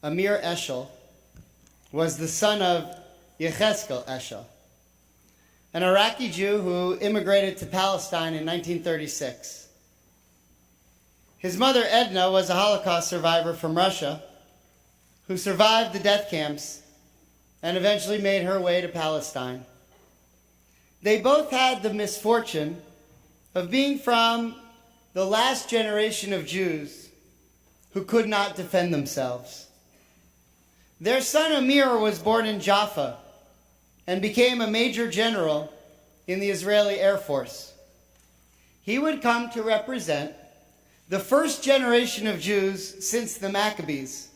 Amir Eshel, was the son of Yechezkel Eshel, an Iraqi Jew who immigrated to Palestine in 1936. His mother, Edna, was a Holocaust survivor from Russia who survived the death camps and eventually made her way to Palestine. They both had the misfortune of being from the last generation of Jews who could not defend themselves. Their son Amir was born in Jaffa and became a major general in the Israeli Air Force. He would come to represent the first generation of Jews since the Maccabees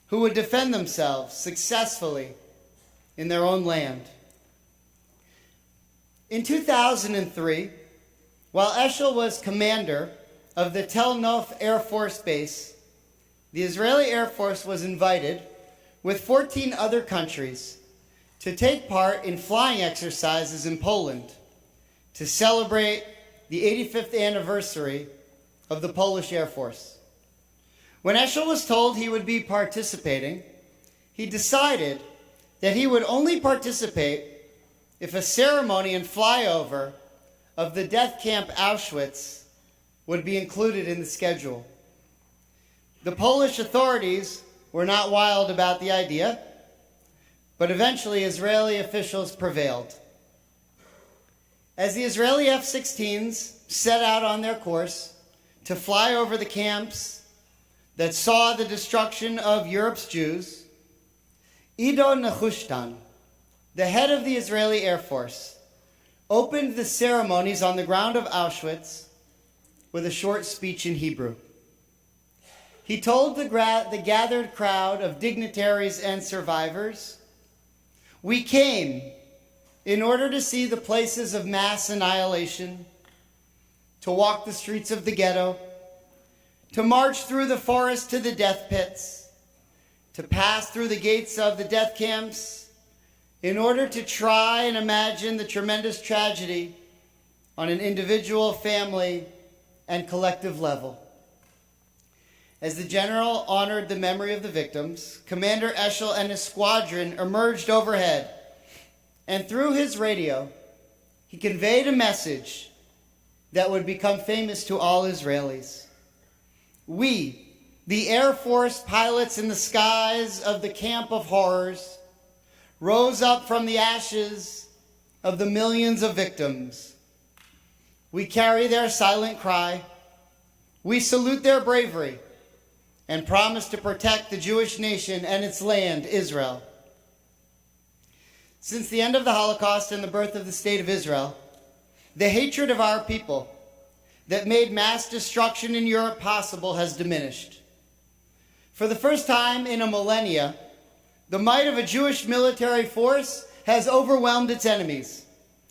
who would defend themselves successfully in their own land. In 2003, while Eshel was commander of the Tel Nof Air Force Base, the Israeli Air Force was invited with 14 other countries to take part in flying exercises in Poland to celebrate the 85th anniversary of the Polish Air Force. When Eshel was told he would be participating, he decided that he would only participate if a ceremony and flyover of the death camp Auschwitz would be included in the schedule. The Polish authorities were not wild about the idea, but eventually Israeli officials prevailed. As the Israeli F-16s set out on their course to fly over the camps that saw the destruction of Europe's Jews, Ido Nehushtan, the head of the Israeli Air Force, opened the ceremonies on the ground of Auschwitz with a short speech in Hebrew. He told the gathered crowd of dignitaries and survivors, "We came in order to see the places of mass annihilation, to walk the streets of the ghetto, to march through the forest to the death pits, to pass through the gates of the death camps, in order to try and imagine the tremendous tragedy on an individual, family, and collective level." As the general honored the memory of the victims, Commander Eshel and his squadron emerged overhead, and through his radio, he conveyed a message that would become famous to all Israelis. "We, the Air Force pilots in the skies of the camp of horrors, rose up from the ashes of the millions of victims. We carry their silent cry. We salute their bravery and promise to protect the Jewish nation and its land, Israel." Since the end of the Holocaust and the birth of the State of Israel, the hatred of our people that made mass destruction in Europe possible has diminished. For the first time in a millennia, the might of a Jewish military force has overwhelmed its enemies.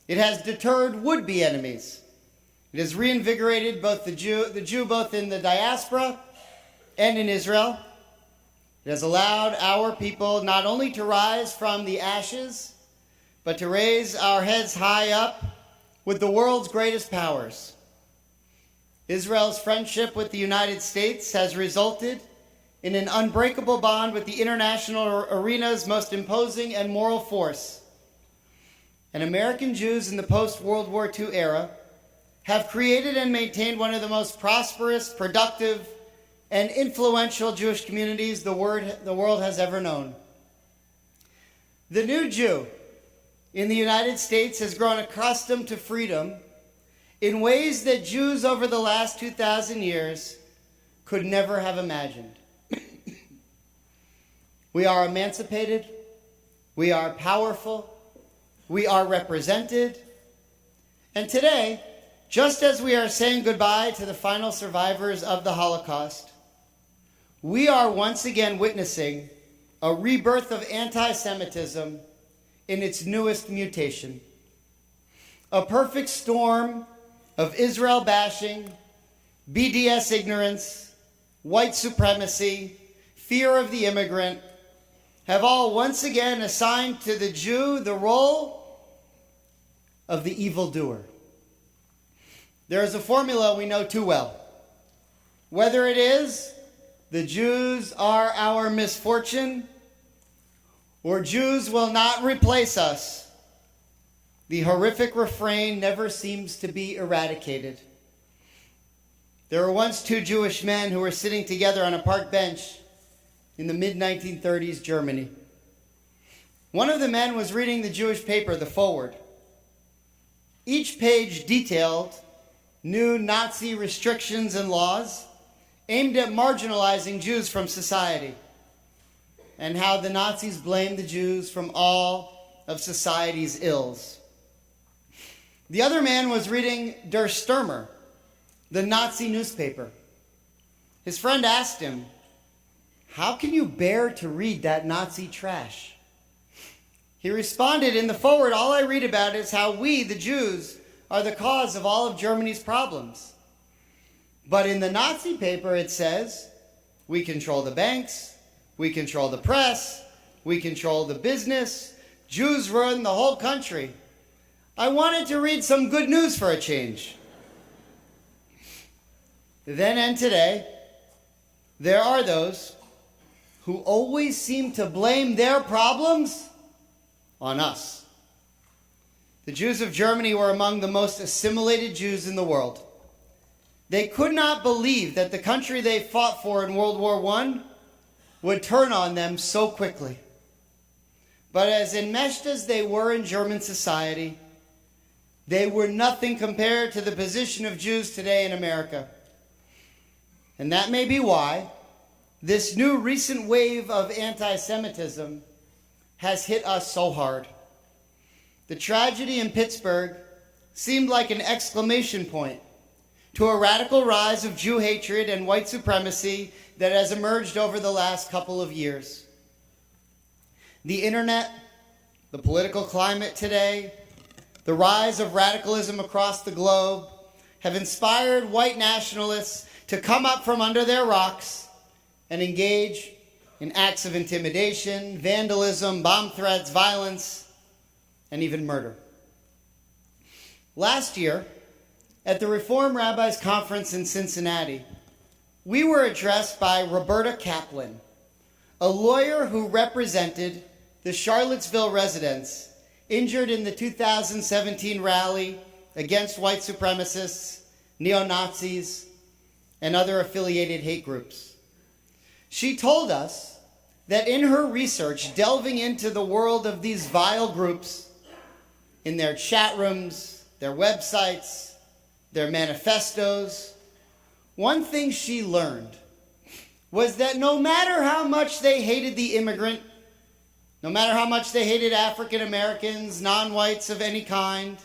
It has deterred would-be enemies. It has reinvigorated both the Jew both in the diaspora and in Israel. It has allowed our people not only to rise from the ashes, but to raise our heads high up with the world's greatest powers. Israel's friendship with the United States has resulted in an unbreakable bond with the international arena's most imposing and moral force. And American Jews in the post-World War II era have created and maintained one of the most prosperous, productive, and influential Jewish communities the world has ever known. The new Jew in the United States has grown accustomed to freedom in ways that Jews over the last 2,000 years could never have imagined. We are emancipated, we are powerful, we are represented, and today, just as we are saying goodbye to the final survivors of the Holocaust, we are once again witnessing a rebirth of anti-Semitism in its newest mutation. A perfect storm of Israel bashing, BDS ignorance, white supremacy, fear of the immigrant, have all once again assigned to the Jew the role of the evildoer. There is a formula we know too well. Whether it is the Jews are our misfortune, or Jews will not replace us, the horrific refrain never seems to be eradicated. There were once two Jewish men who were sitting together on a park bench in the mid-1930s Germany. One of the men was reading the Jewish paper, The Forward. Each page detailed new Nazi restrictions and laws aimed at marginalizing Jews from society, and how the Nazis blamed the Jews from all of society's ills. The other man was reading Der Stürmer, the Nazi newspaper. His friend asked him, "How can you bear to read that Nazi trash?" He responded, "In The Forward, all I read about is how we, the Jews, are the cause of all of Germany's problems. But in the Nazi paper it says, we control the banks, we control the press, we control the business, Jews run the whole country. I wanted to read some good news for a change." Then and today, there are those who always seem to blame their problems on us. The Jews of Germany were among the most assimilated Jews in the world. They could not believe that the country they fought for in World War I would turn on them so quickly. But as enmeshed as they were in German society, they were nothing compared to the position of Jews today in America. And that may be why this new recent wave of anti-Semitism has hit us so hard. The tragedy in Pittsburgh seemed like an exclamation point to a radical rise of Jew hatred and white supremacy that has emerged over the last couple of years. The internet, the political climate today, the rise of radicalism across the globe have inspired white nationalists to come up from under their rocks and engage in acts of intimidation, vandalism, bomb threats, violence, and even murder. Last year, at the Reform Rabbis Conference in Cincinnati, we were addressed by Roberta Kaplan, a lawyer who represented the Charlottesville residents injured in the 2017 rally against white supremacists, neo-Nazis, and other affiliated hate groups. She told us that in her research delving into the world of these vile groups, in their chat rooms, their websites, their manifestos, one thing she learned was that no matter how much they hated the immigrant, no matter how much they hated African Americans, non-whites of any kind,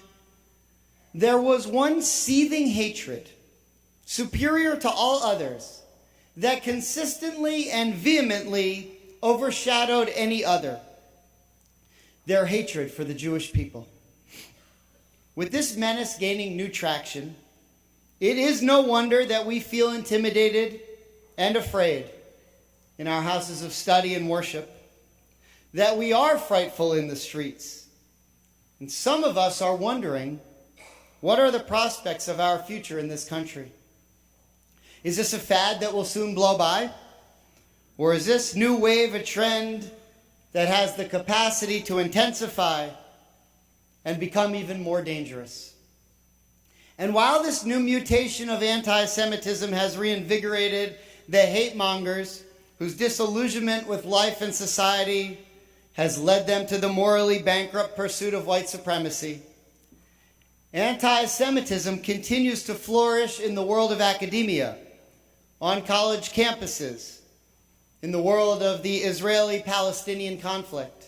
there was one seething hatred, superior to all others, that consistently and vehemently overshadowed any other: their hatred for the Jewish people. With this menace gaining new traction, it is no wonder that we feel intimidated and afraid in our houses of study and worship, that we are frightful in the streets. And some of us are wondering, what are the prospects of our future in this country? Is this a fad that will soon blow by? Or is this new wave a trend that has the capacity to intensify and become even more dangerous? And while this new mutation of anti-Semitism has reinvigorated the hate mongers whose disillusionment with life and society has led them to the morally bankrupt pursuit of white supremacy, anti-Semitism continues to flourish in the world of academia, on college campuses, in the world of the Israeli-Palestinian conflict.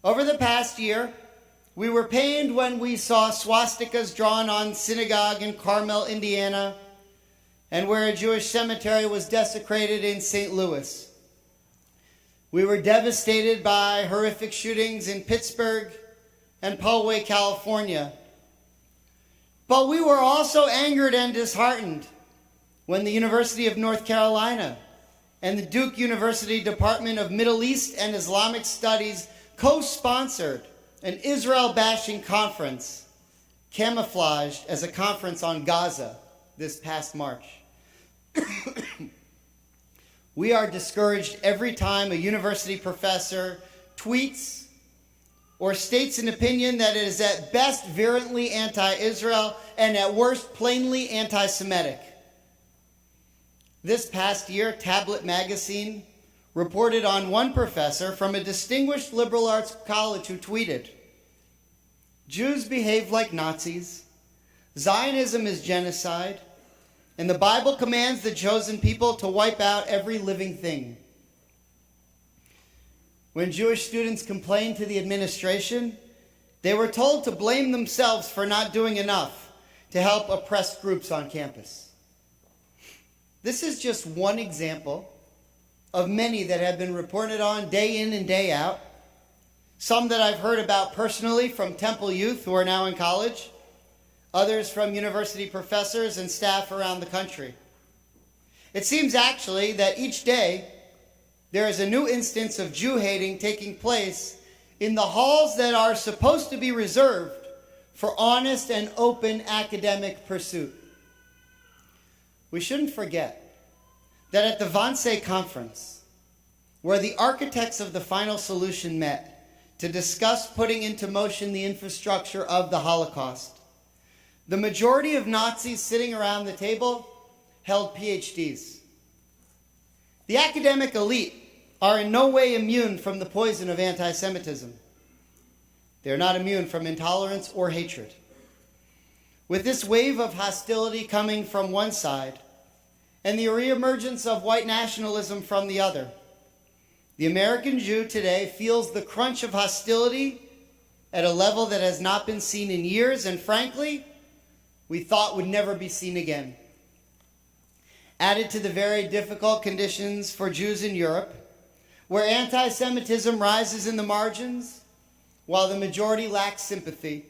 Over the past year, we were pained when we saw swastikas drawn on synagogue in Carmel, Indiana, and where a Jewish cemetery was desecrated in St. Louis. We were devastated by horrific shootings in Pittsburgh and Poway, California. But we were also angered and disheartened when the University of North Carolina and the Duke University Department of Middle East and Islamic Studies co-sponsored an Israel-bashing conference camouflaged as a conference on Gaza this past March. We are discouraged every time a university professor tweets or states an opinion that is at best virulently anti-Israel and at worst plainly anti-Semitic. This past year, Tablet magazine reported on one professor from a distinguished liberal arts college who tweeted, "Jews behave like Nazis, Zionism is genocide, and the Bible commands the chosen people to wipe out every living thing." When Jewish students complained to the administration, they were told to blame themselves for not doing enough to help oppressed groups on campus. This is just one example of many that have been reported on day in and day out, some that I've heard about personally from Temple youth who are now in college, others from university professors and staff around the country. It seems actually that each day there is a new instance of Jew-hating taking place in the halls that are supposed to be reserved for honest and open academic pursuit. We shouldn't forget that at the Wannsee Conference, where the architects of the final solution met to discuss putting into motion the infrastructure of the Holocaust, the majority of Nazis sitting around the table held PhDs. The academic elite are in no way immune from the poison of anti-Semitism. They are not immune from intolerance or hatred. With this wave of hostility coming from one side and the reemergence of white nationalism from the other, the American Jew today feels the crunch of hostility at a level that has not been seen in years, and frankly, we thought would never be seen again. Added to the very difficult conditions for Jews in Europe, where anti-Semitism rises in the margins while the majority lacks sympathy,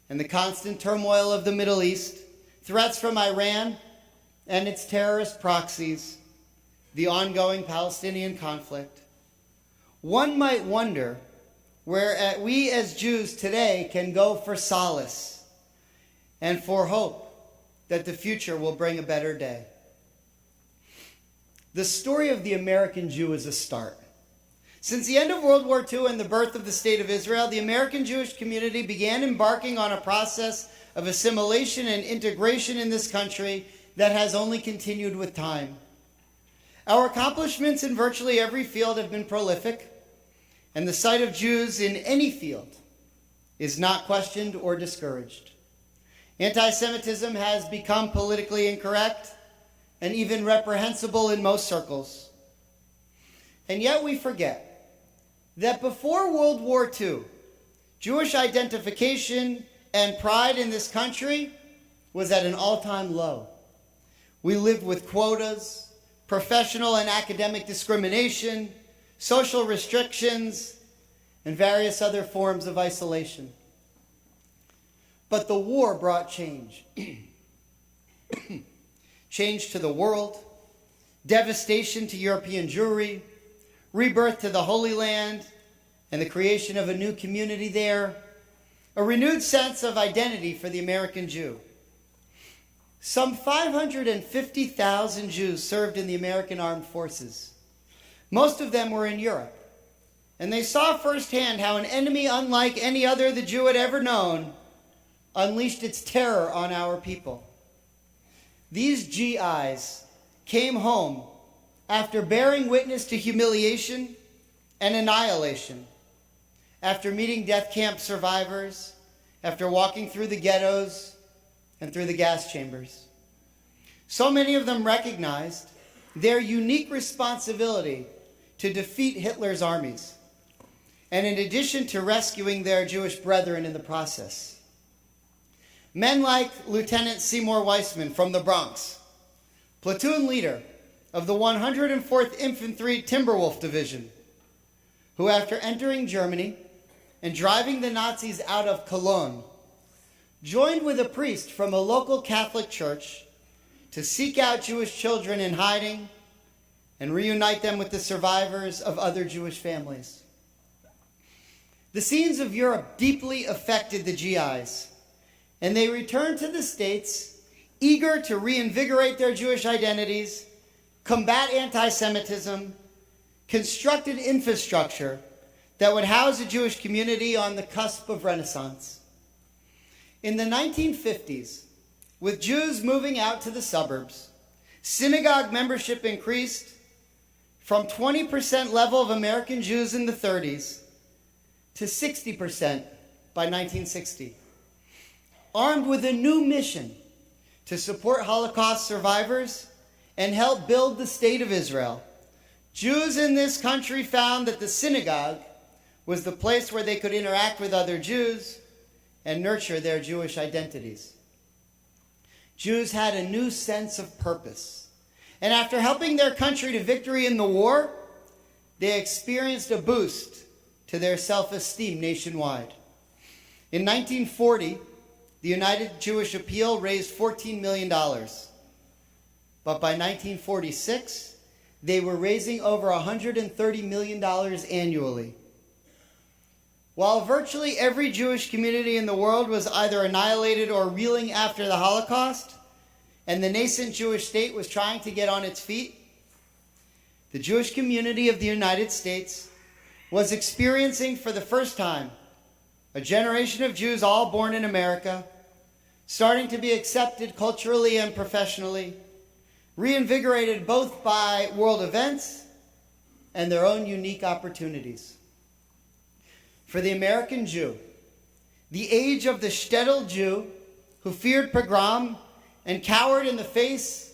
and the constant turmoil of the Middle East, threats from Iran and its terrorist proxies, the ongoing Palestinian conflict, one might wonder where we as Jews today can go for solace and for hope that the future will bring a better day. The story of the American Jew is a start. Since the end of World War II and the birth of the State of Israel, the American Jewish community began embarking on a process of assimilation and integration in this country that has only continued with time. Our accomplishments in virtually every field have been prolific, and the sight of Jews in any field is not questioned or discouraged. Anti-Semitism has become politically incorrect and even reprehensible in most circles. And yet we forget that before World War II, Jewish identification and pride in this country was at an all-time low. We lived with quotas, professional and academic discrimination, social restrictions, and various other forms of isolation. But the war brought change. Change to the world, devastation to European Jewry, rebirth to the Holy Land, and the creation of a new community there, a renewed sense of identity for the American Jew. Some 550,000 Jews served in the American Armed Forces. Most of them were in Europe, and they saw firsthand how an enemy unlike any other the Jew had ever known unleashed its terror on our people. These GIs came home after bearing witness to humiliation and annihilation, after meeting death camp survivors, after walking through the ghettos and through the gas chambers. So many of them recognized their unique responsibility to defeat Hitler's armies, and in addition to rescuing their Jewish brethren in the process. Men like Lieutenant Seymour Weissman from the Bronx, platoon leader of the 104th Infantry Timberwolf Division, who after entering Germany and driving the Nazis out of Cologne, joined with a priest from a local Catholic church to seek out Jewish children in hiding and reunite them with the survivors of other Jewish families. The scenes of Europe deeply affected the GIs, and they returned to the States eager to reinvigorate their Jewish identities combat anti-Semitism, constructed infrastructure that would house a Jewish community on the cusp of Renaissance. In the 1950s, with Jews moving out to the suburbs, synagogue membership increased from 20% level of American Jews in the 30s to 60% by 1960. Armed with a new mission to support Holocaust survivors and help build the state of Israel, Jews in this country found that the synagogue was the place where they could interact with other Jews and nurture their Jewish identities. Jews had a new sense of purpose, and after helping their country to victory in the war, they experienced a boost to their self-esteem nationwide. In 1940, the United Jewish Appeal raised $14 million. But by 1946, they were raising over $130 million annually. While virtually every Jewish community in the world was either annihilated or reeling after the Holocaust, and the nascent Jewish state was trying to get on its feet, the Jewish community of the United States was experiencing for the first time a generation of Jews all born in America, starting to be accepted culturally and professionally, reinvigorated both by world events and their own unique opportunities. For the American Jew, the age of the shtetl Jew who feared pogrom and cowered in the face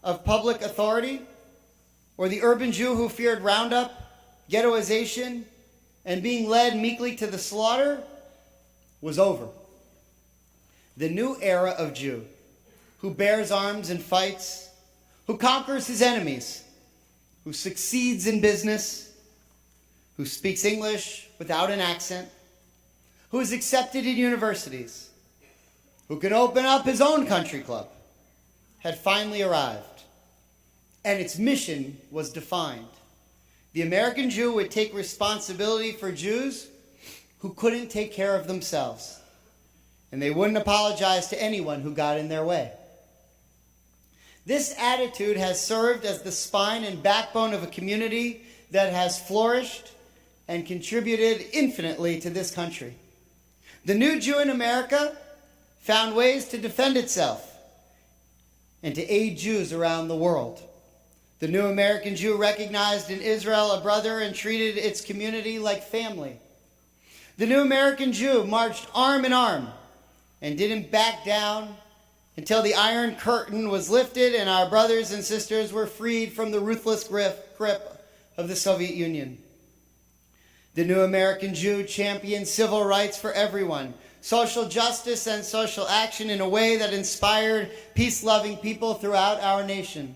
of public authority, or the urban Jew who feared roundup, ghettoization, and being led meekly to the slaughter, was over. The new era of Jew, who bears arms and fights, who conquers his enemies, who succeeds in business, who speaks English without an accent, who is accepted in universities, who can open up his own country club, had finally arrived. And its mission was defined. The American Jew would take responsibility for Jews who couldn't take care of themselves, and they wouldn't apologize to anyone who got in their way. This attitude has served as the spine and backbone of a community that has flourished and contributed infinitely to this country. The new Jew in America found ways to defend itself and to aid Jews around the world. The new American Jew recognized in Israel a brother and treated its community like family. The new American Jew marched arm in arm and didn't back down until the Iron Curtain was lifted and our brothers and sisters were freed from the ruthless grip of the Soviet Union. The new American Jew championed civil rights for everyone, social justice and social action in a way that inspired peace-loving people throughout our nation.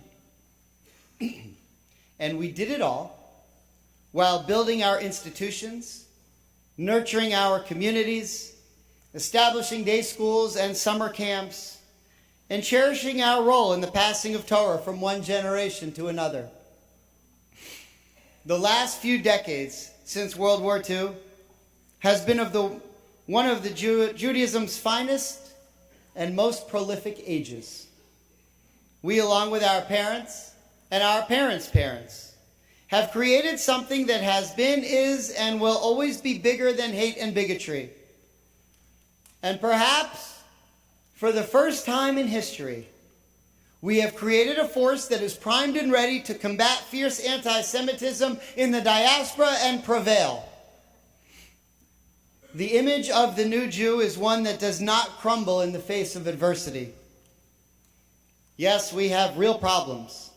And we did it all while building our institutions, nurturing our communities, establishing day schools and summer camps, and cherishing our role in the passing of Torah from one generation to another. The last few decades since World War II has been one of Judaism's finest and most prolific ages. We, along with our parents and our parents' parents, have created something that has been, is, and will always be bigger than hate and bigotry. And perhaps, for the first time in history, we have created a force that is primed and ready to combat fierce anti-Semitism in the diaspora and prevail. The image of the new Jew is one that does not crumble in the face of adversity. Yes, we have real problems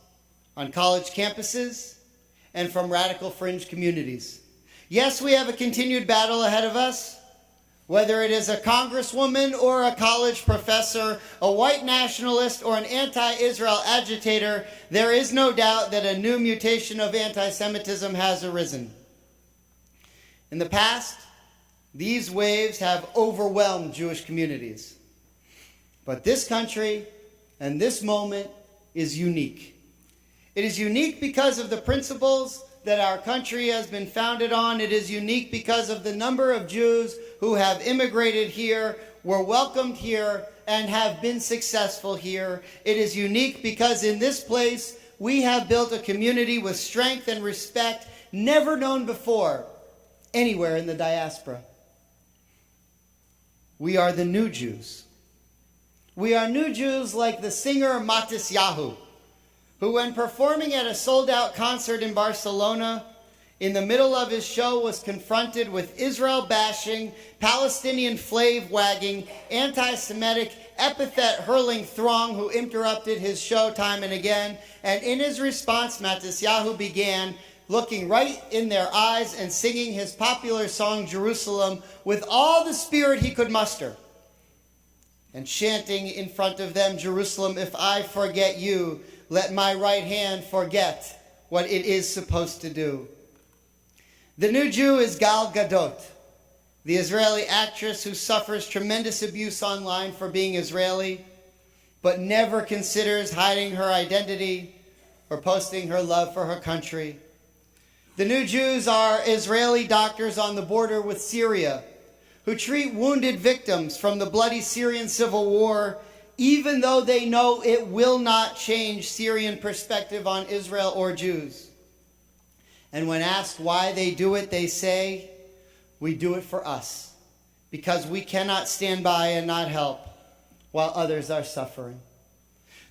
on college campuses and from radical fringe communities. Yes, we have a continued battle ahead of us. Whether it is a congresswoman or a college professor, a white nationalist or an anti-Israel agitator, there is no doubt that a new mutation of anti-Semitism has arisen. In the past, these waves have overwhelmed Jewish communities. But this country and this moment is unique. It is unique because of the principles that our country has been founded on. It is unique because of the number of Jews who have immigrated here, were welcomed here, and have been successful here. It is unique because in this place we have built a community with strength and respect never known before anywhere in the diaspora. We are the new Jews. We are new Jews like the singer Matisyahu, who when performing at a sold-out concert in Barcelona, in the middle of his show was confronted with Israel-bashing, Palestinian flag-wagging, anti-Semitic, epithet-hurling throng who interrupted his show time and again. And in his response, Matisyahu began looking right in their eyes and singing his popular song, Jerusalem, with all the spirit he could muster. And chanting in front of them, Jerusalem, if I forget you, let my right hand forget what it is supposed to do. The new Jew is Gal Gadot, the Israeli actress who suffers tremendous abuse online for being Israeli, but never considers hiding her identity or posting her love for her country. The new Jews are Israeli doctors on the border with Syria, who treat wounded victims from the bloody Syrian civil war, even though they know it will not change Syrian perspective on Israel or Jews. And when asked why they do it, they say, we do it for us, because we cannot stand by and not help while others are suffering.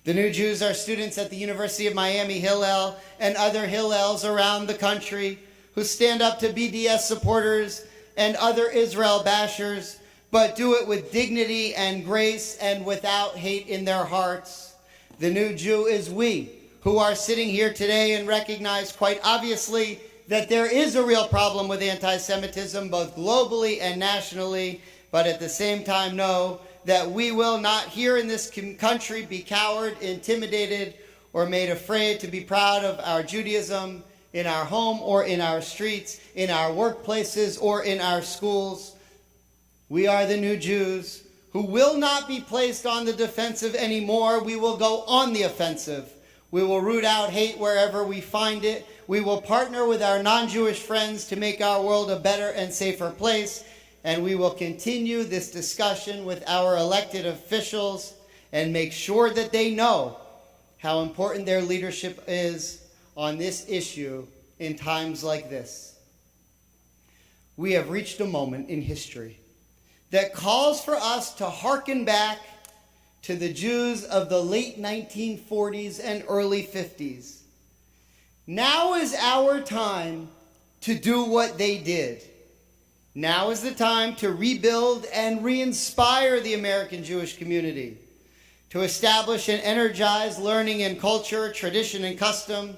The new Jews are students at the University of Miami Hillel and other Hillels around the country who stand up to BDS supporters and other Israel bashers, but do it with dignity and grace and without hate in their hearts. The new Jew is we, who are sitting here today and recognize quite obviously that there is a real problem with anti-Semitism, both globally and nationally, but at the same time know that we will not here in this country be cowed, intimidated, or made afraid to be proud of our Judaism in our home or in our streets, in our workplaces or in our schools. We are the new Jews who will not be placed on the defensive anymore. We will go on the offensive. We will root out hate wherever we find it. We will partner with our non-Jewish friends to make our world a better and safer place. And we will continue this discussion with our elected officials and make sure that they know how important their leadership is on this issue in times like this. We have reached a moment in history that calls for us to hearken back to the Jews of the late 1940s and early 50s. Now is our time to do what they did. Now is the time to rebuild and re-inspire the American Jewish community, to establish and energize learning and culture, tradition and custom,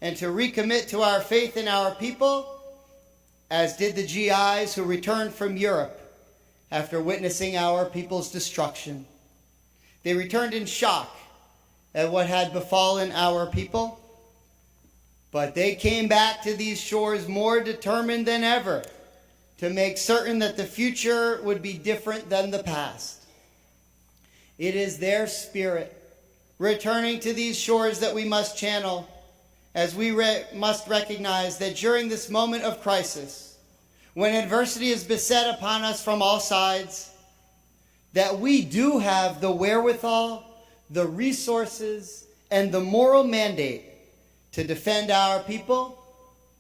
and to recommit to our faith in our people, as did the GIs who returned from Europe after witnessing our people's destruction. They returned in shock at what had befallen our people, but they came back to these shores more determined than ever to make certain that the future would be different than the past. It is their spirit returning to these shores that we must channel, as we must recognize that during this moment of crisis, when adversity is beset upon us from all sides, that we do have the wherewithal, the resources, and the moral mandate to defend our people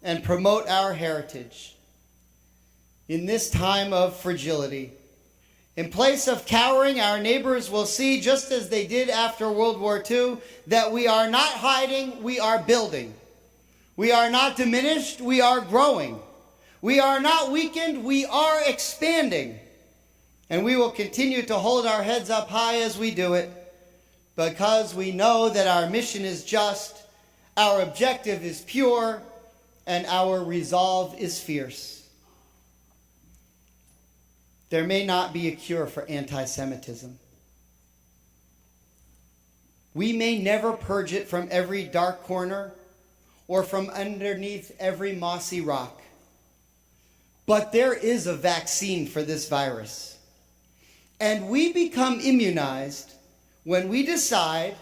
and promote our heritage. In this time of fragility, in place of cowering, our neighbors will see, just as they did after World War II, that we are not hiding, we are building. We are not diminished, we are growing. We are not weakened, we are expanding. And we will continue to hold our heads up high as we do it, because we know that our mission is just, our objective is pure, and our resolve is fierce. There may not be a cure for anti-Semitism. We may never purge it from every dark corner or from underneath every mossy rock. But there is a vaccine for this virus. And we become immunized when we decide,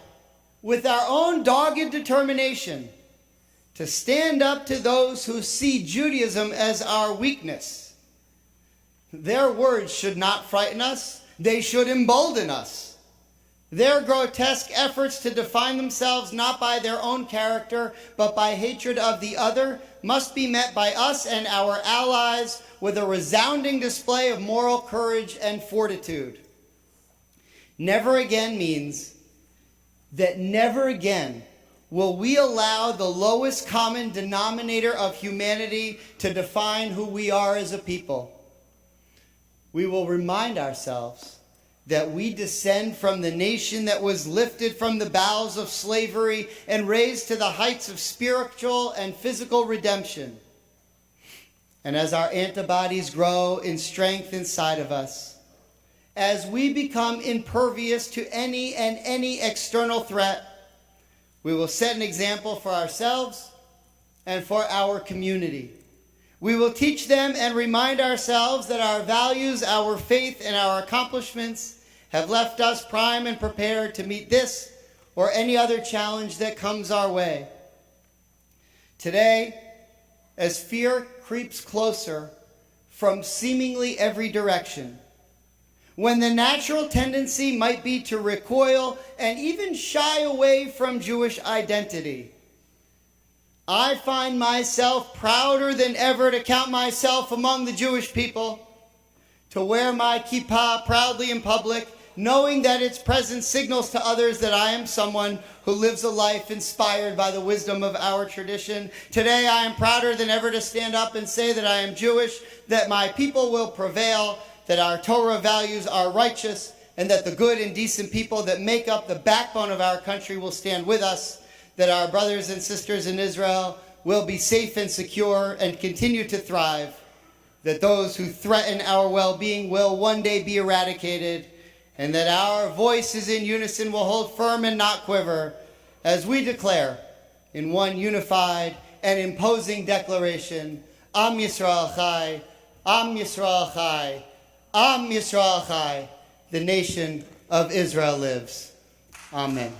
with our own dogged determination, to stand up to those who see Judaism as our weakness. Their words should not frighten us. They should embolden us. Their grotesque efforts to define themselves not by their own character, but by hatred of the other, must be met by us and our allies with a resounding display of moral courage and fortitude. Never again means that never again will we allow the lowest common denominator of humanity to define who we are as a people. We will remind ourselves that we descend from the nation that was lifted from the bowels of slavery and raised to the heights of spiritual and physical redemption. And as our antibodies grow in strength inside of us, as we become impervious to any external threat, we will set an example for ourselves and for our community. We will teach them and remind ourselves that our values, our faith, and our accomplishments have left us primed and prepared to meet this or any other challenge that comes our way. Today, as fear creeps closer from seemingly every direction, when the natural tendency might be to recoil and even shy away from Jewish identity, I find myself prouder than ever to count myself among the Jewish people, to wear my kippah proudly in public, knowing that its presence signals to others that I am someone who lives a life inspired by the wisdom of our tradition. Today I am prouder than ever to stand up and say that I am Jewish, that my people will prevail, that our Torah values are righteous, and that the good and decent people that make up the backbone of our country will stand with us, that our brothers and sisters in Israel will be safe and secure and continue to thrive, that those who threaten our well-being will one day be eradicated, and that our voices in unison will hold firm and not quiver as we declare in one unified and imposing declaration, Am Yisrael Chai, Am Yisrael Chai, Am Yisrael Chai, the nation of Israel lives. Amen.